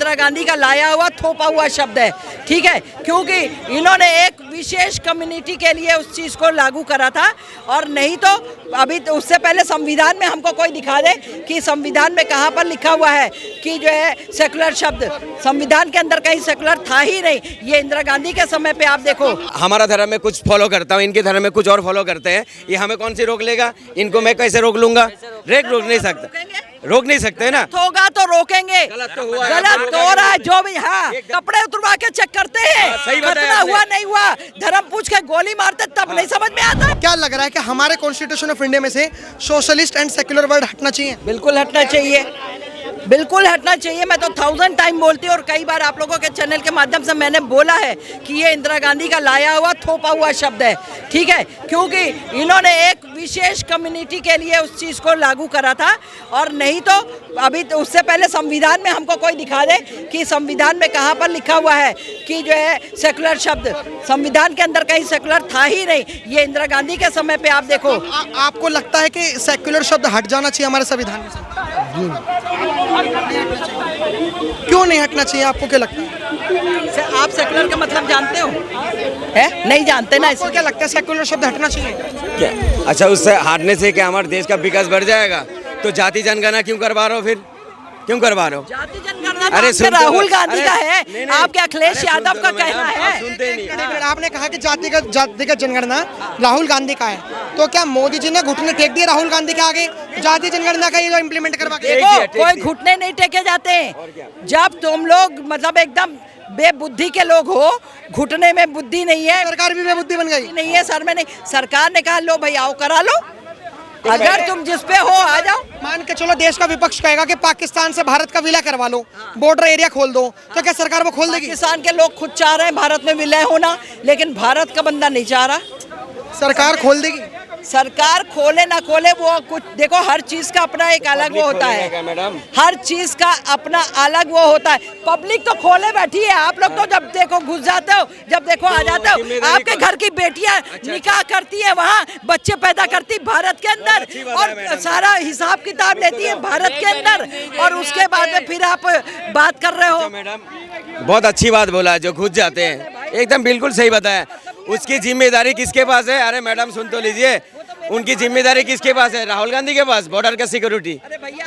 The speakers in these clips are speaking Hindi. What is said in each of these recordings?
इंदिरा गांधी का लाया हुआ थोपा हुआ शब्द है, ठीक है, क्योंकि इन्होंने एक विशेष कम्युनिटी के लिए उस चीज़ को लागू करा था। और नहीं तो अभी तो उससे पहले संविधान में हमको कोई दिखा दे कि संविधान में कहाँ पर लिखा हुआ है कि जो है सेकुलर शब्द, संविधान के अंदर कहीं सेकुलर था ही नहीं। ये इंदिरा गांधी के समय पे आप देखो। हमारा धर्म में कुछ फॉलो करता हूँ, इनके धर्म में कुछ और फॉलो करते हैं, ये हमें कौन सी रोक लेगा? इनको मैं कैसे रोक लूंगा? रोक नहीं सकता, रोक नहीं सकते ना। होगा तो रोकेंगे, गलत तो हुआ, गलत हो रहा है जो भी। हाँ, कपड़े उतरवा के चेक करते हैं, सही बताया कितना आपने। हुआ नहीं हुआ, धर्म पूछ के गोली मारते तब नहीं समझ में आता। क्या लग रहा है कि हमारे कॉन्स्टिट्यूशन ऑफ इंडिया में से सोशलिस्ट एंड सेक्युलर वर्ड हटना चाहिए? बिल्कुल हटना चाहिए, बिल्कुल हटना चाहिए। मैं तो 1000 टाइम बोलती हूँ और कई बार आप लोगों के चैनल के माध्यम से मैंने बोला है कि ये इंदिरा गांधी का लाया हुआ थोपा हुआ शब्द है, ठीक है, क्योंकि इन्होंने एक विशेष कम्युनिटी के लिए उस चीज़ को लागू करा था। और नहीं तो अभी तो उससे पहले संविधान में हमको कोई दिखा दे कि संविधान में कहाँ पर लिखा हुआ है कि जो है सेकुलर शब्द, संविधान के अंदर कहीं सेकुलर था ही नहीं। ये इंदिरा गांधी के समय पे आप देखो। आपको लगता है कि सेक्युलर शब्द हट जाना चाहिए हमारे संविधान में से? क्यों नहीं हटना चाहिए, आपको क्या लगता है? आप सेकुलर का मतलब जानते हो? है नहीं जानते ना। आपको क्या लगता है सेक्युलर शब्द हटना चाहिए? क्या? अच्छा, उससे हटने से क्या हमारे देश का विकास बढ़ जाएगा? तो जाति जनगणना क्यों करवा रहे हो? फिर क्यों करवा रहे हो? जाति जनगणना अरे तो सुनते राहुल हो? गांधी का है, नहीं, आपके अखिलेश यादव का कहना है। सुनते नहीं। आपने कहा कि जातिगत जनगणना राहुल गांधी का है, तो क्या मोदी जी ने घुटने टेक दिए राहुल गांधी के आगे जाति जनगणना का ये जो इम्प्लीमेंट करवा के? देखो, कोई घुटने नहीं टेके जाते हैं। जब तुम लोग मतलब एकदम बेबुद्धि के लोग हो, घुटने में बुद्धि नहीं है। सरकार भी बेबुद्धि बन गई। नहीं है सर में नहीं, सरकार ने कहा लो भाई आओ करा लो, अगर तुम जिस पे हो आ जाओ। मान के चलो देश का विपक्ष कहेगा कि पाकिस्तान से भारत का विलय करवा लो, बॉर्डर एरिया खोल दो, तो क्या सरकार वो खोल देगी? पाकिस्तान के लोग खुद चाह रहे हैं भारत में विलय होना, लेकिन भारत का बंदा नहीं चाह रहा। सरकार खोल देगी? सरकार खोले ना खोले वो कुछ देखो, हर चीज का अपना एक अलग वो होता है मैडम, हर चीज का अपना अलग वो होता है। पब्लिक तो खोले बैठी है, आप लोग तो जब देखो घुस जाते हो, जब देखो आ जाते हो। आपके घर की बेटियां निकाह करती है, वहाँ बच्चे पैदा करती भारत के अंदर, और सारा हिसाब किताब लेती है भारत के अंदर, और उसके बाद में फिर आप बात कर रहे हो। मैडम बहुत अच्छी बात बोला, जो घुस जाते हैं, एकदम बिल्कुल सही बताया। उसकी जिम्मेदारी किसके पास है? अरे मैडम सुन तो लीजिए, उनकी जिम्मेदारी किसके पास है? राहुल गांधी के पास, बॉर्डर का सिक्योरिटी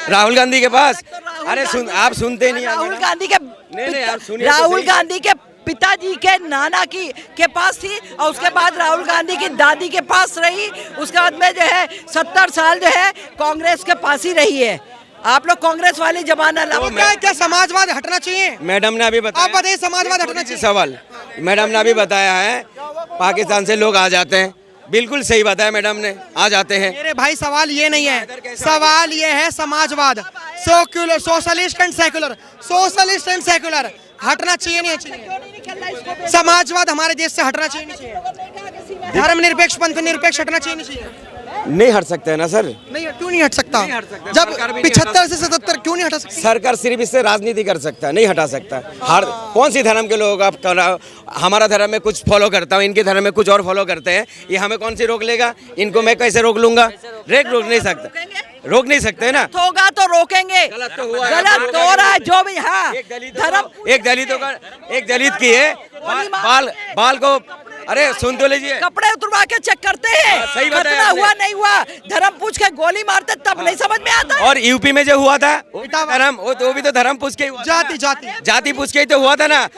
राहुल गांधी के पास। अरे आप सुनते नहीं। राहुल गांधी के नहीं, आप सुनिए। राहुल गांधी के पिताजी के नाना के पास थी, और उसके बाद राहुल गांधी की दादी के पास रही, उसके बाद में जो है 70 साल जो है कांग्रेस के पास ही रही है। आप लोग कांग्रेस वाली जमाना तो क्या समाजवाद हटना चाहिए? मैडम ने अभी बताया। आप बताइए, समाजवाद हटना चाहिए? सवाल मैडम ने अभी बताया है, पाकिस्तान से लोग आ जाते हैं, बिल्कुल सही बताया मैडम ने, आ जाते हैं। मेरे भाई सवाल ये नहीं है, सवाल ये है समाजवाद, secular, socialist and secular, socialist and secular हटना चाहिए नहीं चाहिए? समाजवाद हमारे देश से हटना चाहिए नहीं चाहिए? धर्मनिरपेक्ष पंथ निरपेक्ष हटना चाहिए नहीं चाहिए? नहीं हट सकते है ना सर। नहीं, क्यों नहीं हट सकता? जब सरकार भी नहीं 75 से 77 क्यों नहीं हटा सकती? सरकार सिर्फ इससे राजनीति कर सकता है, नहीं हटा सकता। हर कौन सी धर्म के लोग आप हमारा धर्म में कुछ फॉलो करता हूँ, इनके धर्म में कुछ और फॉलो करते हैं, ये हमें कौन सी रोक लेगा? इनको मैं कैसे रोक लूंगा? रोक नहीं सकता, रोक नहीं सकते ना। होगा तो रोकेंगे, गलत तो हुआ, गलत हो रहा है जो भी। हाँ, एक दलित की है, बाल को, अरे सुन तो लीजिए, कपड़े उतरवा के चेक करते हैं, सही बताया कितना आपने। हुआ नहीं हुआ, धर्म पूछ के गोली मारते तब नहीं समझ में आता। और यूपी में जो हुआ था धर्म, वो भी तो धर्म पूछ के हुआ, जाति पूछ के ही तो हुआ था ना।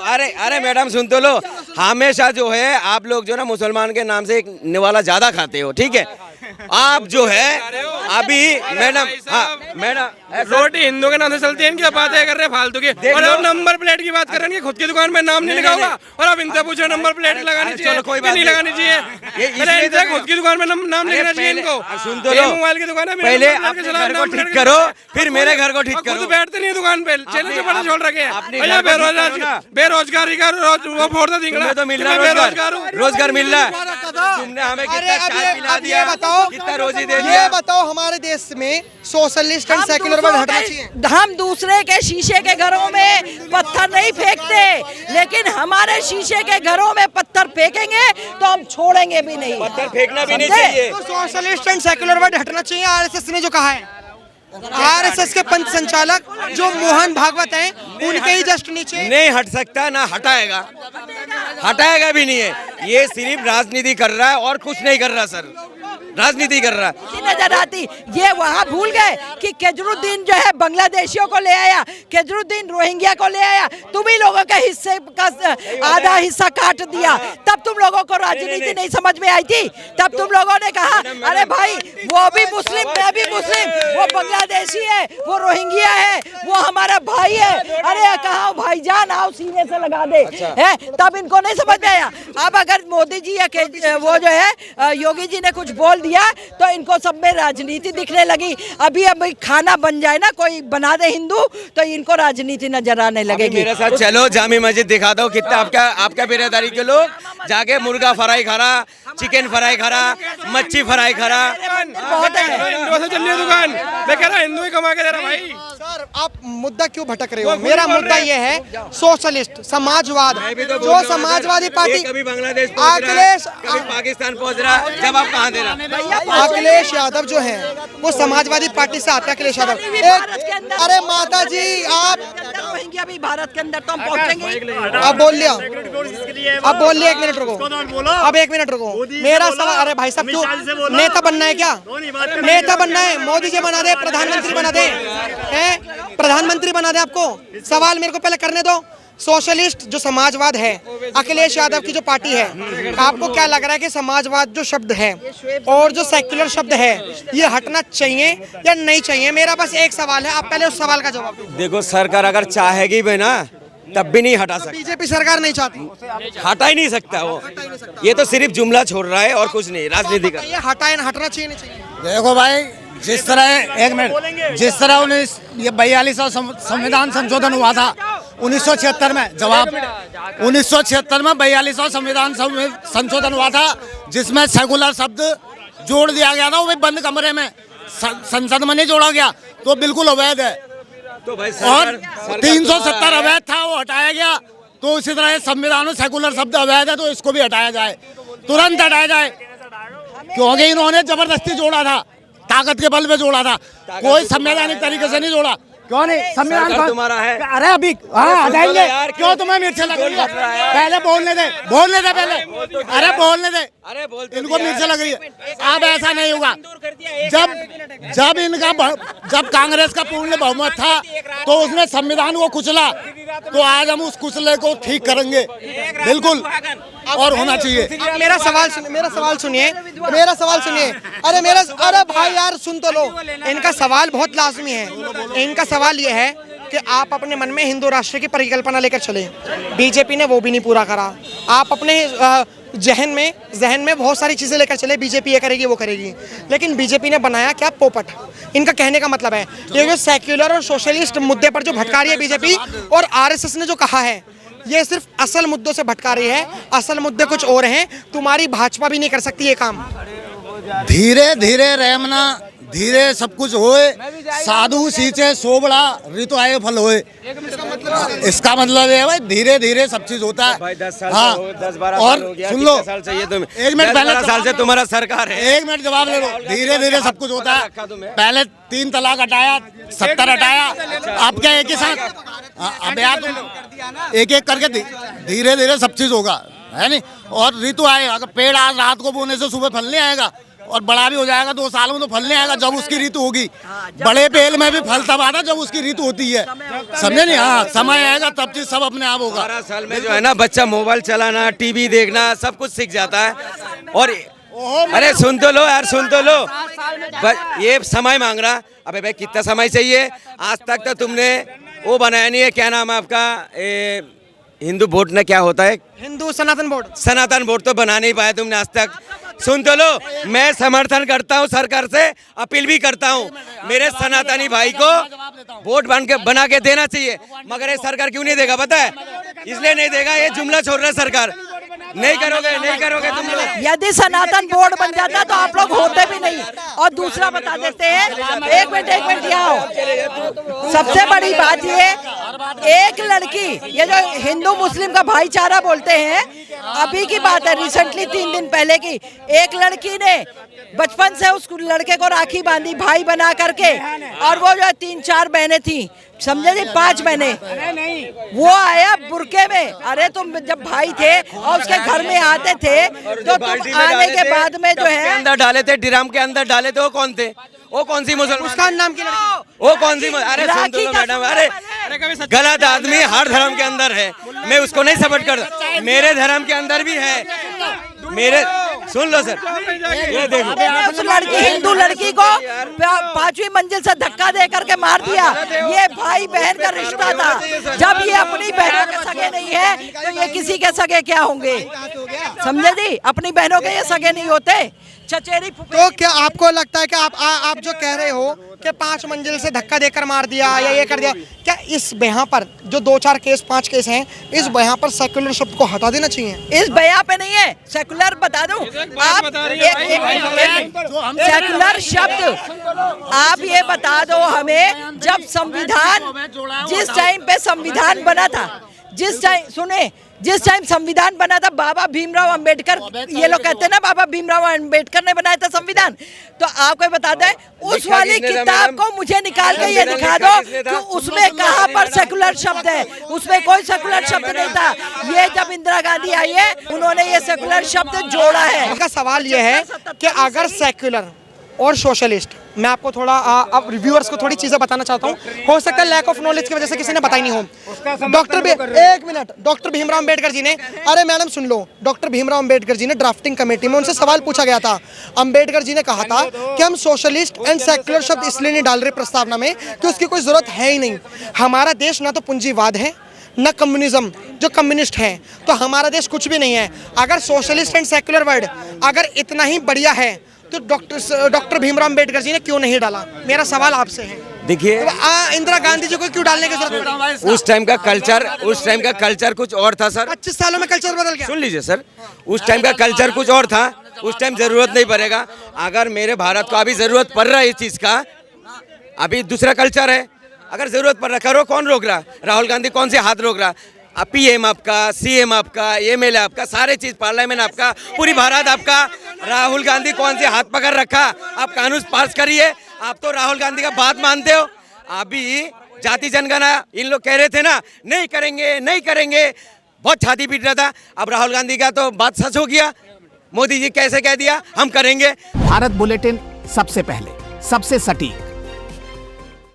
अरे मैडम सुन तो लो, हमेशा जो है आप लोग जो ना मुसलमान के नाम से एक निवाला ज्यादा खाते हो, ठीक है? आप जो है अभी मैडम, हाँ मैडम, रोटी हिंदू के नाम से चलती है, इनकी बातें कर रहे हैं फालतू की। और आप नंबर प्लेट की बात कर रहे हैं, खुद की दुकान में नाम नहीं लिखा होगा, और आप इनसे पूछो नंबर प्लेट लगानी चाहिए, कोई बात नहीं लगानी चाहिए। इनसे खुद की दुकान में नाम लिखना चाहिए इनको। सुन तो लो, मोबाइल की दुकान है, पहले अपने घर को ठीक करो, फिर मेरे घर को ठीक करो। खुद बैठते नहीं दुकान पे, चैनल से बड़ा छोड़ रखे हैं। बेरोजगारी का वो फोड़ तो मिल रहा है, रोजगार मिल रहा है। तुमने हमें कितना चाय पिला दिया, कितना रोजी दे दिया। ये बताओ, हमारे देश में सोशलिस्ट एंड सेक्युलर वर्ड हटना चाहिए? हम दूसरे के शीशे के घरों में पत्थर नहीं फेंकते, लेकिन हमारे शीशे के घरों में पत्थर फेंकेंगे तो हम छोड़ेंगे भी नहीं। पत्थर फेंकना भी नहीं चाहिए। तो सोशलिस्ट एंड सेक्युलर वर्ड हटना चाहिए, आरएसएस ने जो कहा है। आरएसएस के पंथ संचालक जो मोहन भागवत हैं उनके ही जस्ट नीचे नहीं हट सकता ना हटाएगा, हटाएगा भी नहीं है। ये सिर्फ राजनीति कर रहा है और कुछ नहीं कर रहा सर, राजनीति कर रहा है। नजर आती ये वहाँ भूल गए कि केजरीवाल जो है बांग्लादेशियों को ले आया, केजरीवाल रोहिंग्या को ले आया, तुम ही लोगों के हिस्से का आधा हिस्सा काट दिया, तब तुम लोगों को राजनीति नहीं समझ में आई थी। तब तुम लोगों ने कहा अरे भाई वो भी मुस्लिम, मैं भी मुस्लिम, वो बांग्लादेशी है, वो रोहिंग्या है, वो हमारा भाई है। अरे कहा भाईजान आओ सीने से लगा दे, है तब इनको नहीं समझ में आया। अब अगर मोदी जी या वो जो है योगी जी ने कुछ बोल दिया तो इनको सब में राजनीति दिखने लगी। अभी खाना बन जाए ना, कोई बना दे हिंदू, तो इनको राजनीति नजर आने लगेगी। मेरे साथ चलो जामी मस्जिद दिखा दो, कितना आपका बेरादारी के लोग जाके मुर्गा फ्राई खा रहा, चिकन फ्राई खा रहा, मच्छी फ्राई खा रहा। बहुत है हिंदुओं से चल रही है दुकान, मैं कह रहा हिंदू ही कमा के दे रहा भाई। सर आप मुद्दा क्यों भटक रहे हो? मेरा मुद्दा ये है सोशलिस्ट समाजवाद, जो समाजवादी पार्टी कभी बांग्लादेश पहुंच रहा है, कभी पाकिस्तान पहुंच रहा है, जब आप कहाँ दे रहा? अखिलेश यादव जो है वो समाजवादी पार्टी से आता है। अखिलेश यादव अरे माता जी आप रोहिंग्या भी भारत के अंदर तो हम पहुंचेंगे। अब बोल लिया, अब बोल लिया, 1 मिनट रुको, अब 1 मिनट रुको। मेरा सवाल, अरे भाई साहब क्यों नेता बनना है क्या? नेता बनना है, मोदी जी बना दे, प्रधानमंत्री बना दे, प्रधानमंत्री बना दे आपको। सवाल मेरे को पहले करने दो। सोशलिस्ट जो समाजवाद है, अखिलेश यादव की जो पार्टी है, आपको क्या लग रहा है कि समाजवाद जो शब्द है और जो सेक्युलर शब्द है ये हटना चाहिए या नहीं चाहिए? मेरा बस एक सवाल है, आप पहले उस सवाल का जवाब दो। देखो सरकार अगर चाहेगी भी ना तब भी नहीं हटा सकती। बीजेपी सरकार नहीं चाहती, हटा ही नहीं सकता वो, ये तो सिर्फ जुमला छोड़ रहा है और कुछ नहीं, राजनीति का। ये हटना चाहिए नहीं चाहिए? देखो भाई, जिस तरह 1 मिनट, जिस तरह 42वां संविधान संशोधन हुआ था 1976 में, जवाब 1976 में 42वां संविधान संशोधन हुआ था, जिसमें सेकुलर शब्द जोड़ दिया गया था। वो भी बंद कमरे में, संसद में नहीं जोड़ा गया, तो बिल्कुल अवैध है। तो भाई और 370 अवैध था, वो हटाया गया। तो इसी तरह संविधान में सेकुलर शब्द अवैध है, तो इसको भी हटाया जाए, तुरंत हटाया जाए, क्योंकि इन्होंने जबरदस्ती जोड़ा था, ताकत के बल पे जोड़ा था, कोई संवैधानिक तरीके से नहीं जोड़ा। क्यों नहीं? संविधान तुम्हारा है। अरे अभी हाँ हटाएंगे, क्यों तुम्हें मिर्च लग रही है? पहले बोलने दे पहले, अरे बोलने दे, इनको मिर्च लग रही है। अब ऐसा नहीं होगा। जब कांग्रेस का पूर्ण बहुमत था तो उसने संविधान को कुचला, तो आज हम उस कुचले को ठीक करेंगे, बिल्कुल, और होना चाहिए। मेरा सवाल सुनिए। अरे भाई यार सुन तो लो, इनका सवाल बहुत लाजमी है। इनका सवाल ये है कि आप अपने मन में हिंदू राष्ट्र की परिकल्पना लेकर चले, बीजेपी ने वो भी नहीं पूरा करा। आप अपने जहन में बहुत सारी चीज़ें लेकर चले, बीजेपी ये करेगी वो करेगी, लेकिन बीजेपी ने बनाया क्या? पोपट। इनका कहने का मतलब है ये जो सेक्युलर और सोशलिस्ट मुद्दे पर जो भटका रही है बीजेपी, और आरएसएस ने जो कहा है, ये सिर्फ असल मुद्दों से भटका रही है। असल मुद्दे कुछ और हैं, तुम्हारी भाजपा भी नहीं कर सकती ये काम। धीरे धीरे रहमना, धीरे सब कुछ होए, साधु सींचे सोबड़ा ऋतु आए फल होए। इसका मतलब है भाई धीरे धीरे सब चीज होता है। भाई 10 साल हाँ, हो, 10-12 और साल हो गया, सुन लो, साल चाहिए तुम्हें? 1 मिनट पहले 10-12 साल से तुम्हारा सरकार है। 1 मिनट जवाब ले लो। धीरे धीरे सब कुछ होता है। पहले 3 तलाक हटाया, 70 हटाया, अब क्या एक ही साथ? अब यार तुम एक एक करके धीरे धीरे सब चीज होगा, है नहीं? और ऋतु आए, अगर पेड़ आज रात को बोने से सुबह फल नहीं आएगा, और बड़ा भी हो जाएगा 2 साल में तो फल नहीं आएगा, जब उसकी ऋतु होगी। बड़े पेड़ में भी फल तब आता जब उसकी ऋतु होती है, समझे नहीं? हाँ, समय आएगा तब चीज सब अपने आप होगा। 12 साल में जो है ना बच्चा मोबाइल चलाना, टीवी देखना, सब कुछ सीख जाता है। और अरे सुन तो लो यार, सुन तो लो, ये समय मांग रहा। अबे भाई कितना समय चाहिए? आज तक तो तुमने वो बनाया नहीं है, क्या नाम है आपका, हिंदू बोर्ड ने, क्या होता है, हिंदू सनातन बोर्ड तो बना नहीं पाया तुमने आज तक। सुन तो लो, मैं समर्थन करता हूँ सरकार से, अपील भी करता हूँ, मेरे सनातनी भाई को वोट बना के देना चाहिए, मगर ये सरकार क्यों नहीं देगा पता है? इसलिए नहीं देगा, ये जुमला छोड़ रहा है सरकार। नहीं करोगे तुम लोग। यदि सनातन बोर्ड बन जाता तो आप लोग होते भी नहीं। और दूसरा बता देते हैं, एक मिनट यहाँ आओ। सबसे बड़ी बात ये, एक लड़की, ये जो हिंदू मुस्लिम का भाईचारा बोलते हैं, अभी की बात है, रिसेंटली 3 दिन पहले की, एक लड़की ने बचपन से उस लड़के को राखी बांधी भाई बना करके, और वो जो है 3-4 बहनें थी, समझे जी, 5 बहनें, वो आया बुरके में। अरे तुम जब भाई थे और उसके घर में आते थे तो तुम आने के बाद में जो है अंदर डाले थे, ड्रम के अंदर डाले थे, वो कौन थे? वो कौन सी मुसलमान? उसका नाम की लड़की, वो कौन सी? अरे सुन तो लो मैडम, अरे गलत आदमी हर धर्म के अंदर है, मैं उसको नहीं सपोर्ट करता, मेरे धर्म के अंदर भी है, मेरे सुन लो सर, ये देखो उस लड़की, हिंदू लड़की को 5वीं मंजिल से धक्का दे करके मार दिया। ये भाई बहन का रिश्ता था, जब ये अपनी बहनों के सगे नहीं है तो ये किसी के सगे क्या होंगे? समझे जी, अपनी बहनों के ये सगे नहीं होते, चचेरी। तो क्या आपको लगता है कि आप जो कह रहे हो कि 5 मंजिल से धक्का देकर मार दिया या ये कर दिया, क्या इस यहाँ पर जो 2-4 केस 5 केस हैं, इस यहाँ पर सेकुलर शब्द को हटा देना चाहिए? इस बया पे नहीं है सेकुलर, बता दूं आप, सेकुलर शब्द आप ये बता दो हमें, जब संविधान, जिस टाइम पे संविधान बना था, जिस टाइम सुने, जिस टाइम संविधान बना था, बाबा भीमराव अंबेडकर, ये लोग कहते हैं ना बाबा भीमराव अंबेडकर ने बनाया था संविधान, तो आपको बता दें उस वाली किताब को मुझे निकाल के ये दिखा दो कि उसमें कहाँ पर सेकुलर शब्द है। उसमें कोई सेकुलर शब्द नहीं था। ये जब इंदिरा गांधी आई है उन्होंने ये सेकुलर शब्द जोड़ा है। उनका सवाल ये है कि अगर सेक्युलर और सोशलिस्ट, मैं आपको थोड़ा अब रिव्यूअर्स को थोड़ी चीजें बताना चाहता हूँ, हो सकता है लैक ऑफ नॉलेज की वजह से किसी ने बताई नहीं हो। डॉक्टर भीमराव अंबेडकर जी ने, अरे मैडम सुन लो, डॉक्टर भीमराव अंबेडकर जी ने ड्राफ्टिंग कमेटी में उनसे सवाल पूछा गया था। अंबेडकर जी ने कहा था कि हम सोशलिस्ट एंड सेक्युलर शब्द इसलिए नहीं डाल रहे प्रस्तावना में कि उसकी कोई जरूरत है ही नहीं। हमारा देश ना तो पूंजीवाद है न कम्युनिज्म, जो कम्युनिस्ट हैं, तो हमारा देश कुछ भी नहीं है। अगर सोशलिस्ट एंड सेक्युलर वर्ड अगर इतना ही बढ़िया है तो डॉक्टर भीमराव अंबेडकर जी ने क्यों नहीं डाला? मेरा सवाल आपसे है। देखिए, तो इंदिरा गांधी जी को क्यों डालने की जरूरत पड़ी? उस टाइम का कल्चर कुछ और था सर। 25 सालों में कल्चर बदल गया। सुन लीजिए सर, उस टाइम का कल्चर कुछ और था, उस टाइम जरूरत नहीं पड़ेगा। अगर मेरे भारत को अभी जरूरत पड़ रहा है इस चीज का, अभी दूसरा कल्चर है, अगर जरूरत पड़ रहा करो, कौन रोक रहा? राहुल गांधी कौन से हाथ रोक रहा? PM आपका, CM आपका, MLA आपका, सारे चीज पार्लियामेंट आपका, पूरी भारत आपका, राहुल गांधी कौन से हाथ पकड़ रखा? आप कानून पास करिए। आप तो राहुल गांधी का बात मानते हो। अभी जाति जनगणना इन लोग कह रहे थे ना, नहीं करेंगे नहीं करेंगे, बहुत छाती पीट रहा था। अब राहुल गांधी का तो बात सच हो गया, मोदी जी कैसे कह दिया हम करेंगे। भारत बुलेटिन सबसे पहले, सबसे सटीक,